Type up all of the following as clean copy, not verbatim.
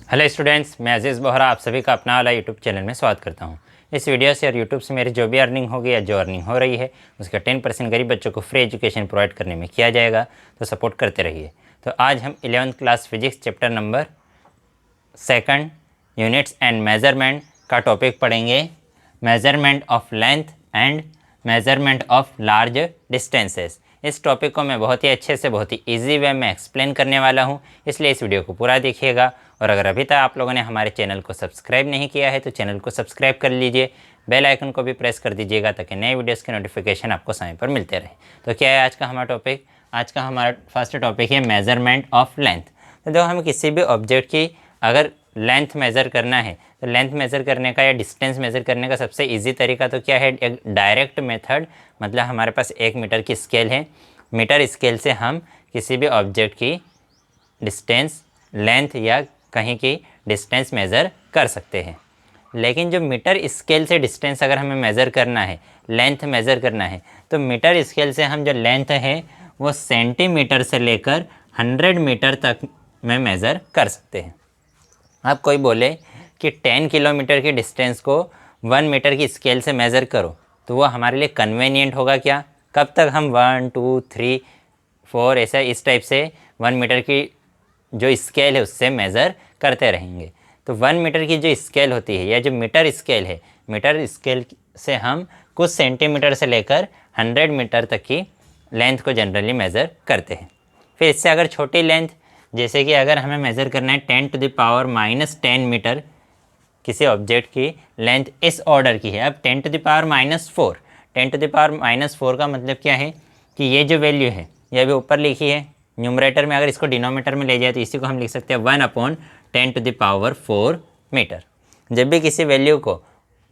Hello students, मैं अजीज़ बोहरा आप सभी का अपना वाला यूट्यूब चैनल में स्वागत करता हूं। इस वीडियो से और यूट्यूब से मेरी जो भी अर्निंग होगी या जो अर्निंग हो रही है उसका 10% गरीब बच्चों को फ्री एजुकेशन प्रोवाइड करने में किया जाएगा, तो सपोर्ट करते रहिए। तो आज हम 11th class physics chapter number 2 units and measurement का टॉपिक पढ़ेंगे, measurement of length and measurement of large distances. इस टॉपिक को मैं बहुत ही अच्छे से, बहुत ही इजी वे में एक्सप्लेन करने वाला हूं, इसलिए इस वीडियो को पूरा देखिएगा। और अगर अभी तक आप लोगों ने हमारे चैनल को सब्सक्राइब नहीं किया है तो चैनल को सब्सक्राइब कर लीजिए, बेल आइकन को भी प्रेस कर दीजिएगा ताकि नए वीडियोस के नोटिफिकेशन आपको समय पर मिलते रहे। तो क्या है आज का हमारा टॉपिक? आज का हमारा फर्स्ट टॉपिक है मेजरमेंट ऑफ लेंथ। तो देखो, हम किसी भी ऑब्जेक्ट की अगर लेंथ मेज़र करना है तो लेंथ मेज़र करने का या डिस्टेंस मेज़र करने का सबसे इजी तरीका तो क्या है? एक डायरेक्ट मेथड, मतलब हमारे पास 1 मीटर की स्केल है। मीटर स्केल से हम किसी भी ऑब्जेक्ट की डिस्टेंस, लेंथ या कहीं की डिस्टेंस मेज़र कर सकते हैं। लेकिन जो मीटर स्केल से डिस्टेंस अगर हमें मेज़र करना है, लेंथ मेज़र करना है, तो मीटर स्केल से हम जो लेंथ है वो सेंटीमीटर से लेकर 100 मीटर तक में मेज़र कर सकते हैं। अब कोई बोले कि 10 किलोमीटर की डिस्टेंस को 1 मीटर की स्केल से मेज़र करो, तो वो हमारे लिए कन्वेनियंट होगा क्या? कब तक हम 1 2 3 4 ऐसा इस टाइप से 1 मीटर की जो स्केल है उससे मेज़र करते रहेंगे? तो 1 मीटर की जो स्केल होती है या जो मीटर स्केल है, मीटर स्केल से हम कुछ सेंटीमीटर से लेकर 100 मीटर तक की लेंथ को जनरली मेज़र करते हैं। फिर इससे अगर छोटी लेंथ, जैसे कि अगर हमें मेज़र करना है 10⁻⁻10 मीटर, किसी ऑब्जेक्ट की लेंथ इस ऑर्डर की है। अब 10⁻⁻4, 10⁻⁻4 का मतलब क्या है कि ये जो वैल्यू है ये अभी ऊपर लिखी है न्यूमरेटर में, अगर इसको डिनोमीटर में ले जाए तो इसी को हम लिख सकते हैं 1/10⁻4 मीटर। जब भी किसी वैल्यू को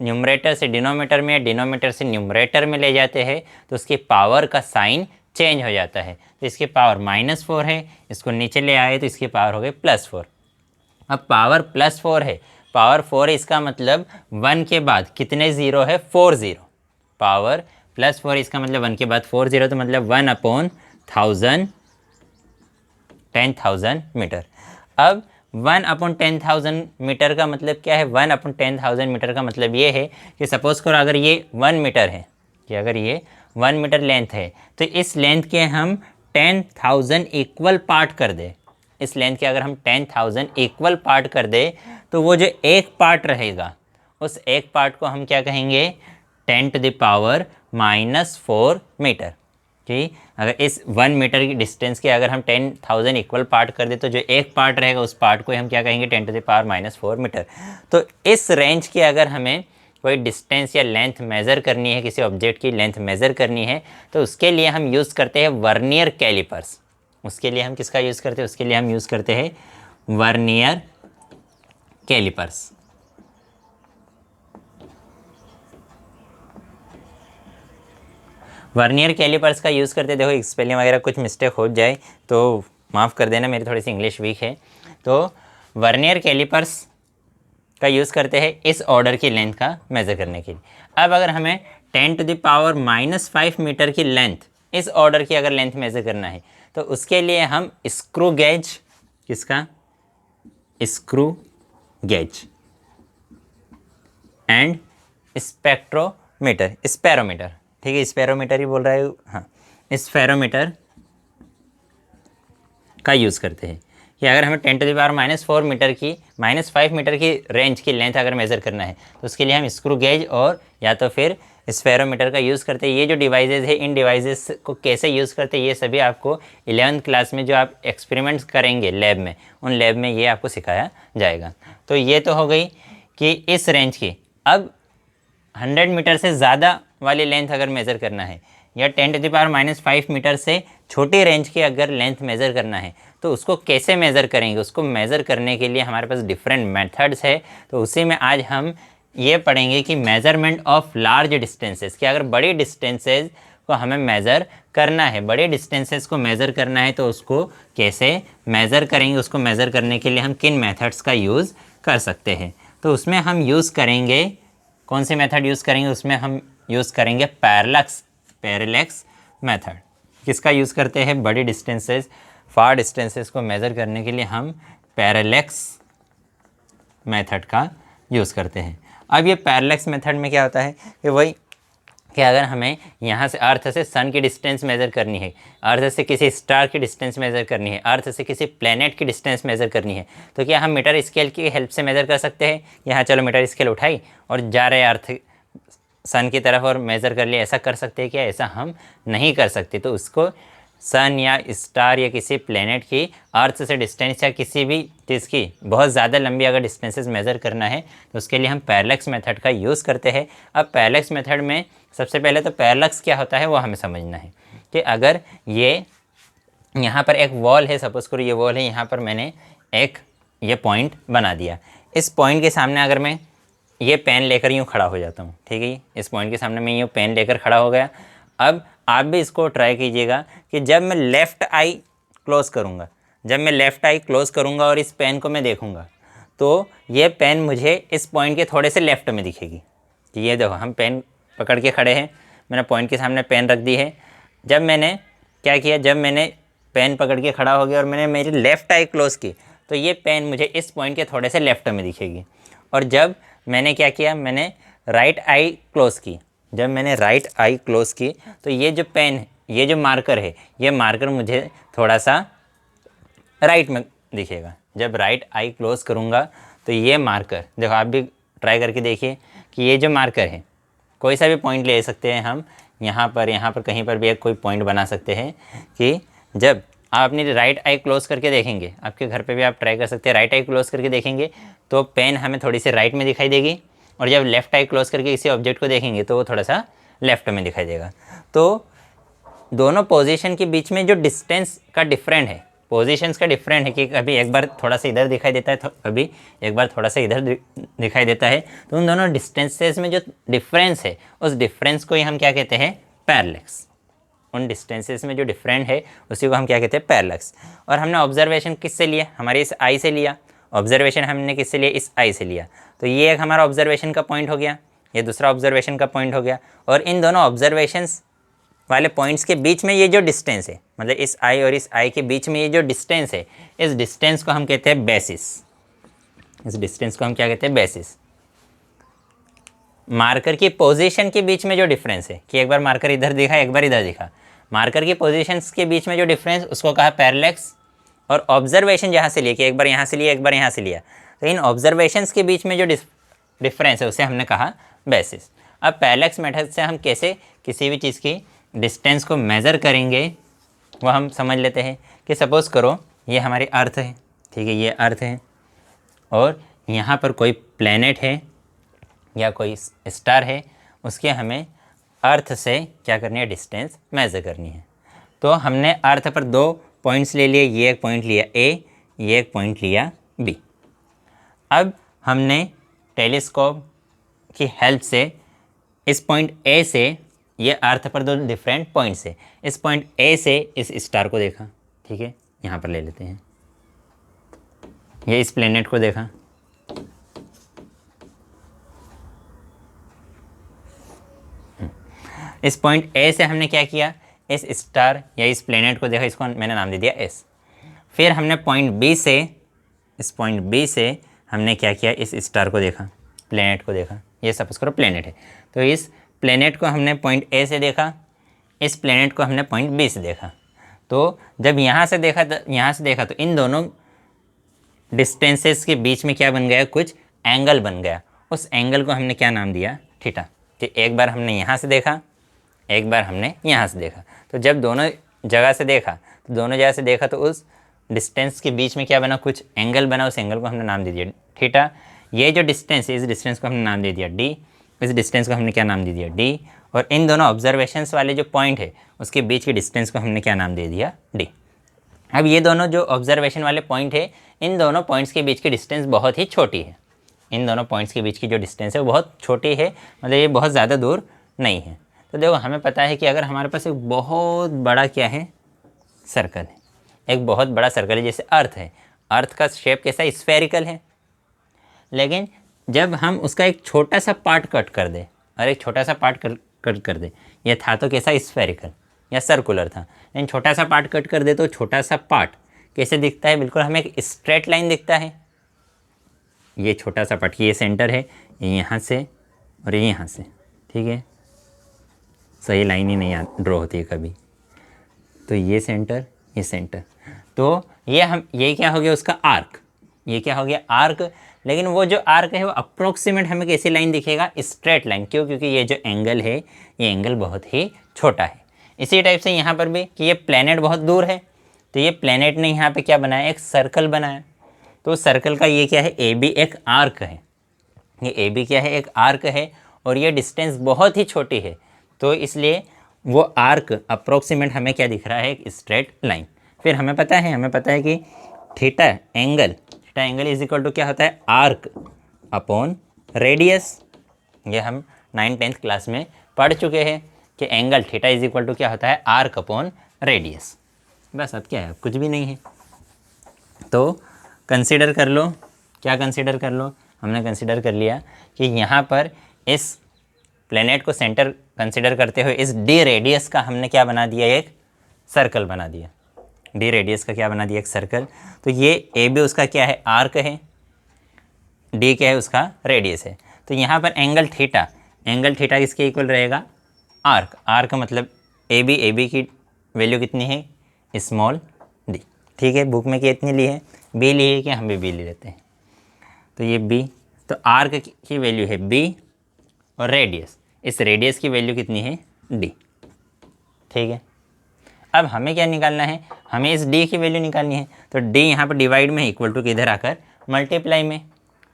न्यूमरेटर से डिनोमीटर में या डिनोमीटर से न्यूमरेटर में ले जाते हैं तो उसकी पावर का साइन चेंज हो जाता है। तो इसकी पावर -4 है, इसको नीचे ले आए तो इसकी पावर हो गई +4। अब पावर +4 है, पावर 4 है, इसका मतलब 1 के बाद कितने ज़ीरो है? 4 ज़ीरो। पावर +4 इसका मतलब 1 के बाद 4 ज़ीरो, तो मतलब 1/1000 10,000 मीटर। अब 1/10,000 मीटर का मतलब क्या है? 1/10,000 मीटर का मतलब ये है कि सपोज़ करो अगर ये 1 मीटर है, कि अगर ये 1 मीटर लेंथ है तो इस लेंथ के हम 10,000 इक्वल पार्ट कर दे। इस लेंथ के अगर हम 10,000 इक्वल पार्ट कर दे तो वो जो एक पार्ट रहेगा उस एक पार्ट को हम क्या कहेंगे? 10⁻⁻4 मीटर। कि अगर इस 1 मीटर की डिस्टेंस के अगर हम 10,000 इक्वल पार्ट कर दे तो जो एक पार्ट रहेगा उस पार्ट को हम क्या कहेंगे? 10⁻⁻4 मीटर। तो इस रेंज की अगर हमें कोई डिस्टेंस या लेंथ मेज़र करनी है, किसी ऑब्जेक्ट की लेंथ मेज़र करनी है, तो उसके लिए हम यूज़ करते हैं वर्नियर कैलिपर्स। उसके लिए हम किसका यूज़ करते हैं? उसके लिए हम यूज़ करते हैं वर्नियर कैलिपर्स। वर्नियर कैलिपर्स का यूज़ करते, देखो स्पेलिंग वगैरह कुछ मिस्टेक हो जाए तो माफ़ कर देना, मेरी थोड़ी सी इंग्लिश वीक है। तो वर्नियर कैलिपर्स का यूज़ करते हैं इस ऑर्डर की लेंथ का मेज़र करने के लिए। अब अगर हमें 10⁻⁻5 मीटर की लेंथ, इस ऑर्डर की अगर लेंथ मेज़र करना है तो उसके लिए हम स्क्रू गेज, किसका? Screw gauge and spectrometer, spherometer, ठीक है, स्पेरोमीटर ही बोल रहा है, हाँ, स्पेरोमीटर का यूज़ करते हैं कि अगर हमें 10⁻⁻4 मीटर की -5 मीटर की रेंज की लेंथ अगर मेज़र करना है तो उसके लिए हम स्क्रू गेज और या तो फिर स्पेरोमीटर का यूज़ करते हैं। ये जो डिवाइसेस है, इन डिवाइसेस को कैसे यूज़ करते हैं ये सभी आपको 11th क्लास में जो आप एक्सपेरिमेंट्स करेंगे लैब में, उन लैब में ये आपको सिखाया जाएगा। तो ये तो हो गई कि इस रेंज की। अब 100 मीटर से ज़्यादा वाली लेंथ अगर मेज़र करना है या 10⁻⁻5 मीटर से छोटी रेंज की अगर लेंथ मेज़र करना है तो उसको कैसे मेज़र करेंगे? उसको मेज़र करने के लिए हमारे पास डिफरेंट मेथड्स है। तो उसी में आज हम ये पढ़ेंगे कि मेज़रमेंट ऑफ लार्ज डिस्टेंसेस, कि अगर बड़ी डिस्टेंसेस को हमें मेज़र करना है, बड़े डिस्टेंसेस को मेज़र करना है तो उसको कैसे मेज़र करेंगे, उसको मेज़र करने के लिए हम किन मेथड्स का यूज़ कर सकते हैं। तो उसमें हम यूज़ करेंगे, कौन सी मेथड यूज़ करेंगे? उसमें हम यूज़ करेंगे पैरेलैक्स मेथड। किसका यूज़ करते हैं? बड़ी डिस्टेंसेस, फार डिस्टेंसेस को मेज़र करने के लिए हम पैरेलैक्स मेथड का यूज़ करते हैं। अब ये पैरेलक्स मेथड में क्या होता है कि वही कि अगर हमें यहाँ से अर्थ से सन की डिस्टेंस मेज़र करनी है, अर्थ से किसी स्टार की डिस्टेंस मेज़र करनी है, अर्थ से किसी प्लेनेट की डिस्टेंस मेज़र करनी है, तो क्या हम मीटर स्केल की हेल्प से मेज़र कर सकते हैं? यहाँ चलो मीटर स्केल उठाई और जा रहे अर्थ सन की तरफ और मेज़र कर लिया, ऐसा कर सकते हैं क्या? ऐसा हम नहीं कर सकते। तो उसको सन या स्टार या किसी प्लेनेट की अर्थ से डिस्टेंस या किसी भी चीज़ की बहुत ज़्यादा लंबी अगर डिस्टेंसेस मेज़र करना है तो उसके लिए हम पैरेलक्स मेथड का यूज़ करते हैं। अब पैरेलक्स मेथड में सबसे पहले तो पैरेलक्स क्या होता है वो हमें समझना है कि अगर ये यहाँ पर एक वॉल है, सपोज़ करो ये वॉल है, यहाँ पर मैंने एक ये पॉइंट बना दिया। इस पॉइंट के सामने अगर मैं ये पेन लेकर यूँ खड़ा हो जाता हूँ, ठीक है, इस पॉइंट के सामने मैं यूँ पेन लेकर खड़ा हो गया। अब आप भी इसको ट्राई कीजिएगा कि जब मैं लेफ़्ट आई क्लोज़ करूँगा, जब मैं लेफ़्ट आई क्लोज़ करूँगा और इस पेन को मैं देखूँगा तो ये पेन मुझे इस पॉइंट के थोड़े से लेफ़्ट में दिखेगी। ये देखो हम पेन पकड़ के खड़े हैं, मैंने पॉइंट के सामने पेन रख दी है। जब मैंने क्या किया, जब मैंने पेन पकड़ के खड़ा हो गया और मैंने मेरी लेफ़्ट आई क्लोज़ की तो ये पेन मुझे इस पॉइंट के थोड़े से लेफ़्ट में दिखेगी। और जब मैंने क्या किया, मैंने राइट आई क्लोज़ की, जब मैंने राइट आई क्लोज़ की तो ये जो पेन है, ये जो मार्कर है, ये मार्कर मुझे थोड़ा सा राइट में दिखेगा। जब राइट आई क्लोज़ करूँगा तो ये मार्कर देखो, आप भी ट्राई करके देखिए कि ये जो मार्कर है, कोई सा भी पॉइंट ले सकते हैं हम, यहाँ पर कहीं पर भी एक कोई पॉइंट बना सकते हैं कि जब आप अपनी राइट आई क्लोज़ करके देखेंगे, आपके घर पे भी आप ट्राई कर सकते हैं, राइट आई क्लोज़ करके देखेंगे तो पेन हमें थोड़ी सी राइट में दिखाई देगी और जब लेफ़्ट आई क्लोज़ करके किसी ऑब्जेक्ट को देखेंगे तो वो थोड़ा सा लेफ़्ट में दिखाई देगा। तो दोनों पोजीशन के बीच में जो डिस्टेंस का डिफरेंट है, पोजीशंस का डिफरेंट है कि कभी एक बार थोड़ा सा इधर दिखाई देता है, कभी एक बार थोड़ा सा इधर दिखाई देता है, तो उन दोनों डिस्टेंसेस में जो डिफरेंस है उस डिफरेंस को ही हम क्या कहते हैं, पैरेलक्स। उन डिस्टेंसेस में जो डिफरेंट है उसी को हम क्या कहते हैं, पैरेलक्स। और हमने ऑब्जर्वेशन किससे लिया, हमारे इस आई से लिया, ऑब्जर्वेशन हमने किससे लिया, इस आई से लिया। तो ये एक हमारा ऑब्जर्वेशन का पॉइंट हो गया, ये दूसरा ऑब्जर्वेशन का पॉइंट हो गया। और इन दोनों ऑब्जर्वेशंस वाले पॉइंट्स के बीच में ये जो डिस्टेंस है, मतलब इस आई और इस आई के बीच में ये जो डिस्टेंस है, इस डिस्टेंस को हम कहते हैं बेसिस। इस डिस्टेंस को हम क्या कहते हैं, बेसिस। मार्कर की पोजीशन के बीच में जो डिफरेंस है कि एक बार मार्कर इधर दिखा एक बार इधर दिखा, मार्कर की पोजीशंस के बीच में जो डिफरेंस उसको कहा पैरेलक्स। और ऑब्जर्वेशन जहाँ से लिए कि एक बार यहाँ से लिया एक बार यहाँ से लिया, तो इन ऑब्जर्वेशंस के बीच में जो डिफरेंस है उसे हमने कहा बेसिस। अब पैरेलक्स मेथड से हम कैसे किसी भी चीज़ की डिस्टेंस को मेज़र करेंगे वो हम समझ लेते हैं। कि सपोज़ करो ये हमारी अर्थ है, ठीक है, ये अर्थ है और यहाँ पर कोई प्लेनेट है या कोई स्टार है, उसके हमें अर्थ से क्या करनी है, डिस्टेंस मेज़र करनी है। तो हमने अर्थ पर दो पॉइंट्स ले लिए, ये एक पॉइंट लिया ए, ये एक पॉइंट लिया बी। अब हमने टेलीस्कोप की हेल्प से इस पॉइंट ए से ये अर्थ पर दो डिफरेंट पॉइंट्स है, इस पॉइंट ए से इस स्टार को देखा, ठीक है, यहाँ पर ले लेते हैं, ये इस प्लेनेट को देखा, इस पॉइंट ए से हमने क्या किया, इस स्टार या इस प्लेनेट को देखा, इसको मैंने नाम दे दिया एस। फिर हमने पॉइंट बी से, इस पॉइंट बी से हमने क्या किया, इस स्टार को देखा, प्लेनेट को देखा, ये सपोज करो प्लेनेट है, तो इस प्लेनेट को हमने पॉइंट ए से देखा, इस प्लेनेट को हमने पॉइंट बी से देखा। तो जब यहाँ से देखा तो इन दोनों डिस्टेंसेस के बीच में क्या बन गया, कुछ एंगल बन गया। उस एंगल को हमने क्या नाम दिया, थीटा। कि एक बार हमने यहाँ से देखा, एक बार हमने यहाँ से देखा, तो जब दोनों जगह से देखा तो उस डिस्टेंस के बीच में क्या बना, कुछ एंगल बना, उस एंगल को हमने नाम दे दिया थीटा। ये जो डिस्टेंस है, इस डिस्टेंस को हमने नाम दे दिया डी, इस डिस्टेंस को हमने क्या नाम दे दिया डी। और इन दोनों ऑब्जर्वेशंस वाले जो पॉइंट है उसके बीच के डिस्टेंस को हमने क्या नाम दे दिया, डी। अब ये दोनों जो ऑब्जर्वेशन वाले पॉइंट है, इन दोनों पॉइंट्स के बीच की डिस्टेंस बहुत ही छोटी है। इन दोनों पॉइंट्स के बीच की जो डिस्टेंस है वो बहुत छोटी है, मतलब ये बहुत ज़्यादा दूर नहीं है। तो देखो हमें पता है कि अगर हमारे पास एक बहुत बड़ा क्या है, सर्कल है, एक बहुत बड़ा सर्कल है, जैसे अर्थ है, अर्थ का शेप कैसा, स्फेरिकल है। लेकिन जब हम उसका एक छोटा सा पार्ट कट कर दे और एक छोटा सा पार्ट कट कर दे, ये था तो कैसा, स्फेरिकल या सर्कुलर था, लेकिन छोटा सा पार्ट कट कर दे तो छोटा सा पार्ट कैसे दिखता है, बिल्कुल हमें एक स्ट्रेट लाइन दिखता है। ये छोटा सा पटकी ये सेंटर है, ये यहाँ से और ये यहाँ से, ठीक है। सही लाइन ही नहीं ड्रॉ होती है कभी। तो ये सेंटर, ये सेंटर, तो ये क्या हो गया उसका आर्क, ये क्या हो गया आर्क। लेकिन वो जो आर्क है वो अप्रोक्सीमेट हमें कैसी लाइन दिखेगा, स्ट्रेट लाइन। क्यों? क्योंकि ये जो एंगल है ये एंगल बहुत ही छोटा है। इसी टाइप से यहाँ पर भी कि ये प्लैनेट बहुत दूर है, तो ये प्लैनेट ने यहाँ पे क्या बनाया, एक सर्कल बनाया। तो सर्कल का ये क्या है, ए बी एक आर्क है, ये ए बी क्या है, एक आर्क है, और ये डिस्टेंस बहुत ही छोटी है, तो इसलिए वो आर्क अप्रोक्सीमेट हमें क्या दिख रहा है, एक स्ट्रेट लाइन। फिर हमें पता है कि theta angle is equal to क्या होता है, आर्क अपॉन रेडियस। ये हम 9th-10th क्लास में पढ़ चुके हैं कि angle theta is equal to क्या होता है, आर्क अपॉन रेडियस। बस अब क्या है, अब कुछ भी नहीं है। तो कंसीडर कर लो, क्या कंसीडर कर लो, हमने कंसीडर कर लिया कि यहाँ पर इस प्लेनेट को सेंटर कंसीडर करते हुए इस डी रेडियस का हमने क्या बना दिया, एक सर्कल बना दिया। डी रेडियस का क्या बना दिया, एक सर्कल। तो ये ए बी उसका क्या है, आर्क है, डी क्या है उसका रेडियस है। तो यहाँ पर एंगल थीटा किसके इक्वल रहेगा, आर्क मतलब ए बी की वैल्यू कितनी है, स्मॉल डी, ठीक है। बुक में कितनी ली है, बी ली है, कि हम भी बी ले लेते हैं। तो ये बी, तो आर्क की वैल्यू है बी, और रेडियस, इस रेडियस की वैल्यू कितनी है, डी, ठीक है। अब हमें क्या निकालना है, हमें इस डी की वैल्यू निकालनी है। तो डी यहाँ पर डिवाइड में इक्वल टू किधर आकर मल्टीप्लाई में,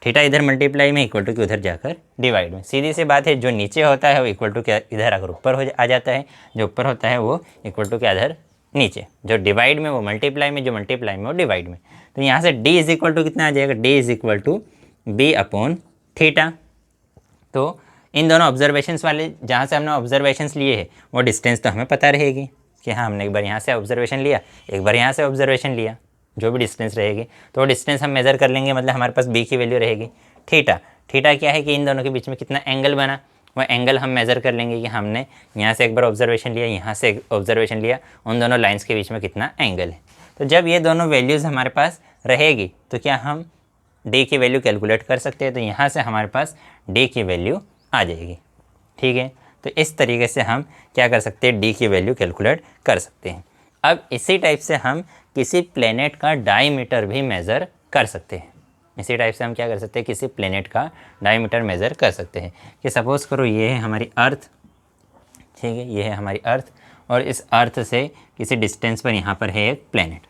थीटा इधर मल्टीप्लाई में इक्वल टू कि उधर जाकर डिवाइड में। सीधी सी बात है, जो नीचे होता है वो इक्वल टू क्या इधर आकर ऊपर आ जाता है, जो ऊपर होता है वो इक्वल टू क्या इधर नीचे, जो डिवाइड में वो मल्टीप्लाई में, जो मल्टीप्लाई में वो डिवाइड में। तो यहाँ से डी इज इक्वल टू कितना आ जाएगा, D is equal to B upon theta. तो इन दोनों ऑब्जर्वेशंस वाले जहाँ से हमने ऑब्जर्वेशंस लिए हैं वो डिस्टेंस तो हमें पता रहेगी कि हाँ हमने एक बार यहाँ से ऑब्जर्वेशन लिया, एक बार यहाँ से ऑब्जर्वेशन लिया, जो भी डिस्टेंस रहेगी तो वो डिस्टेंस हम मेज़र कर लेंगे, मतलब हमारे पास बी की वैल्यू रहेगी। थीटा क्या है कि इन दोनों के बीच में कितना एंगल बना, वो एंगल हम मेज़र कर लेंगे कि हमने यहाँ से एक बार ऑब्जर्वेशन लिया, यहाँ से एक ऑब्जर्वेशन लिया, उन दोनों लाइन्स के बीच में कितना एंगल है। तो जब ये दोनों वैल्यूज़ हमारे पास रहेगी तो क्या हम डी की वैल्यू कैलकुलेट कर सकते हैं। तो यहाँ से हमारे पास डी की वैल्यू आ जाएगी, ठीक है। तो इस तरीके से हम क्या कर सकते हैं, डी की वैल्यू कैलकुलेट कर सकते हैं। अब इसी टाइप से हम किसी प्लेनेट का डायमीटर भी मेज़र कर सकते हैं। इसी टाइप से हम क्या कर सकते हैं, किसी प्लेनेट का डायमीटर मेज़र कर सकते हैं। कि सपोज़ करो ये है हमारी अर्थ, ठीक है, ये है हमारी अर्थ, और इस अर्थ से किसी डिस्टेंस पर यहाँ पर है एक प्लेनेट,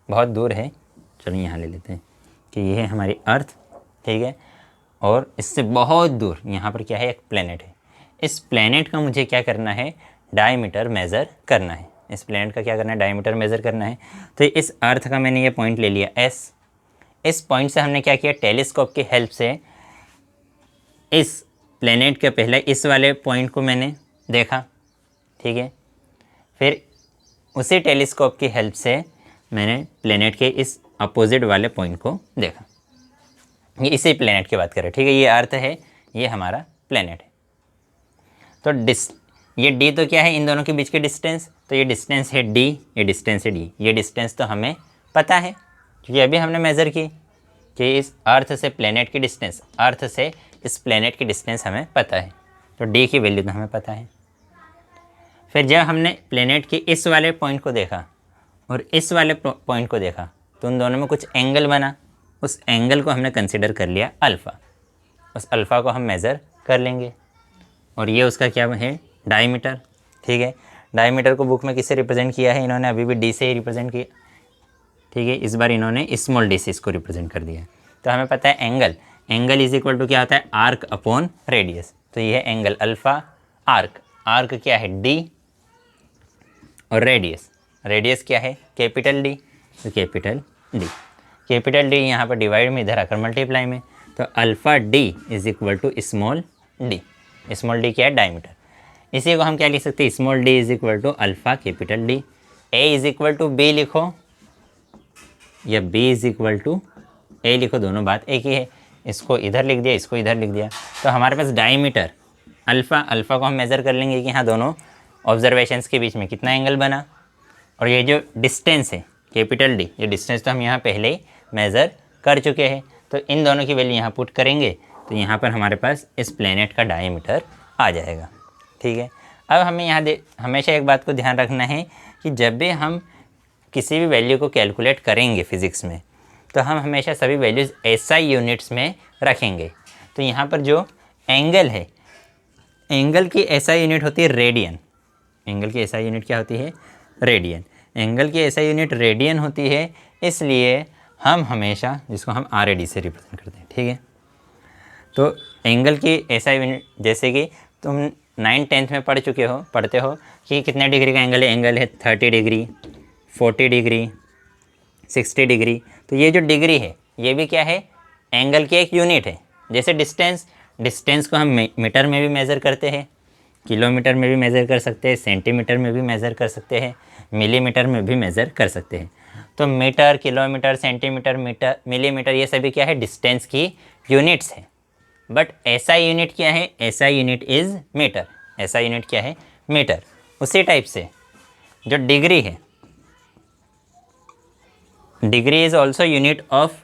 बहुत दूर है, चलो यहाँ ले लेते हैं कि ये है हमारी अर्थ, ठीक है, और इससे बहुत दूर यहाँ पर क्या है, एक प्लेनेट है। इस प्लेनेट का मुझे क्या करना है, डायमीटर मेज़र करना है। इस प्लेनेट का क्या करना है, डायमीटर मेज़र करना है। तो इस अर्थ का मैंने ये पॉइंट ले लिया एस, इस पॉइंट से हमने क्या किया, टेलीस्कोप की हेल्प से इस प्लेनेट के पहले इस वाले पॉइंट को मैंने देखा, ठीक है, फिर उसी टेलीस्कोप की हेल्प से मैंने प्लेनेट के इस अपोजिट वाले पॉइंट को देखा। ये इसी प्लेनेट की बात करें, ठीक है, ये अर्थ है, ये हमारा प्लेनेट है। तो ये डी तो क्या है, इन दोनों के बीच की डिस्टेंस, तो ये डिस्टेंस है डी, ये डिस्टेंस है डी। ये डिस्टेंस तो हमें पता है क्योंकि अभी हमने मेज़र की कि इस अर्थ से प्लेनेट की डिस्टेंस, अर्थ से इस प्लेनेट की डिस्टेंस हमें पता है, तो डी की वैल्यू तो हमें पता है। फिर जब हमने प्लेनेट के इस वाले पॉइंट को देखा और इस वाले पॉइंट को देखा तो उन दोनों में कुछ एंगल बना, उस एंगल को हमने कंसिडर कर लिया अल्फ़ा, उस अल्फ़ा को हम मेज़र कर लेंगे। और ये उसका क्या है, डायमीटर, ठीक है। डायमीटर को बुक में किससे रिप्रेजेंट किया है, इन्होंने अभी भी डी से ही रिप्रेजेंट किया, ठीक है। इस बार इन्होंने स्मॉल डी से इसको रिप्रेजेंट कर दिया। तो हमें पता है एंगल इज इक्वल टू क्या होता है, आर्क अपॉन रेडियस। तो ये है एंगल अल्फ़ा, आर्क क्या है डी, और रेडियस क्या है कैपिटल डी, तो कैपिटल डी यहाँ पर डिवाइड में, इधर आकर मल्टीप्लाई में। तो alpha D is equal to small D क्या है, डायमीटर। इसी को हम क्या लिख सकते हैं, small D is equal to alpha capital D. A is equal to B लिखो या B is equal to A लिखो, दोनों बात एक ही है। इसको इधर लिख दिया, इसको इधर लिख दिया, तो हमारे पास डायमीटर अल्फ़ा को हम मेज़र कर लेंगे कि हाँ दोनों ऑब्जर्वेशंस के बीच में कितना एंगल बना। और ये जो डिस्टेंस है कैपिटल डी, ये डिस्टेंस तो हम यहाँ पहले ही मेज़र कर चुके हैं। तो इन दोनों की वैल्यू यहाँ पुट करेंगे तो यहाँ पर हमारे पास इस प्लेनेट का डायमीटर आ जाएगा। ठीक है, अब हमें यहाँ हमेशा एक बात को ध्यान रखना है कि जब भी हम किसी भी वैल्यू को कैलकुलेट करेंगे फिज़िक्स में तो हम हमेशा सभी वैल्यूज़ SI यूनिट्स में रखेंगे। तो यहाँ पर जो एंगल है, एंगल की SI यूनिट होती है रेडियन। एंगल की SI यूनिट क्या होती है? रेडियन। एंगल की SI यूनिट रेडियन होती है, इसलिए हम हमेशा जिसको हम RAD से रिप्रेजेंट करते हैं। ठीक है, तो एंगल की SI यूनिट जैसे कि तुम 9th-10th में पढ़ते हो कि कितने डिग्री का एंगल है? एंगल है 30 डिग्री, 40 डिग्री, 60 डिग्री। तो ये जो डिग्री है ये भी क्या है? एंगल की एक यूनिट है। जैसे डिस्टेंस को हम मीटर में भी मेज़र करते हैं, किलोमीटर में भी मेज़र कर सकते हैं, सेंटीमीटर में भी मेज़र कर सकते हैं, मिलीमीटर में भी मेज़र कर सकते हैं। तो metre, kilometre, centimetre, metre, millimetre ये सभी क्या है? डिस्टेंस की यूनिट्स है। बट SI यूनिट क्या है? SI unit is metre. SI unit क्या है? मीटर। उसी टाइप से जो डिग्री है, degree is also unit of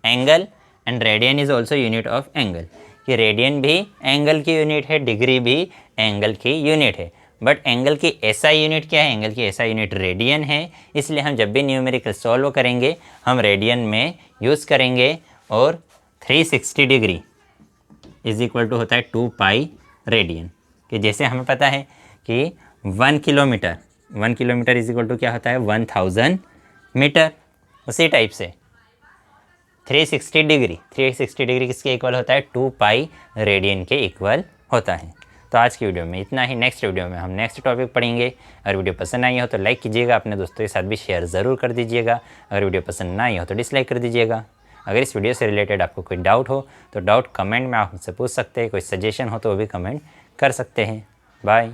angle and radian is also unit of angle. कि रेडियन भी एंगल की यूनिट है, डिग्री भी एंगल की यूनिट है। बट एंगल की SI यूनिट क्या है? एंगल की SI यूनिट रेडियन है। इसलिए हम जब भी न्यूमेरिकल सॉल्व करेंगे हम रेडियन में यूज़ करेंगे। और 360 डिग्री इज इक्वल टू होता है 2 पाई रेडियन। कि जैसे हमें पता है कि 1 किलोमीटर इज इक्वल टू क्या होता है? 1000 मीटर। उसी टाइप से 360 डिग्री किसके इक्वल होता है? 2 पाई रेडियन के इक्वल होता है। तो आज की वीडियो में इतना ही। नेक्स्ट वीडियो में हम नेक्स्ट टॉपिक पढ़ेंगे। अगर वीडियो पसंद आई हो तो लाइक कीजिएगा, अपने दोस्तों के साथ भी शेयर ज़रूर कर दीजिएगा। अगर वीडियो पसंद ना आई हो तो डिसलाइक कर दीजिएगा। अगर इस वीडियो से रिलेटेड आपको कोई डाउट हो तो डाउट कमेंट में आप मुझसे पूछ सकते हैं। कोई सजेशन हो तो वो भी कमेंट कर सकते हैं। बाय।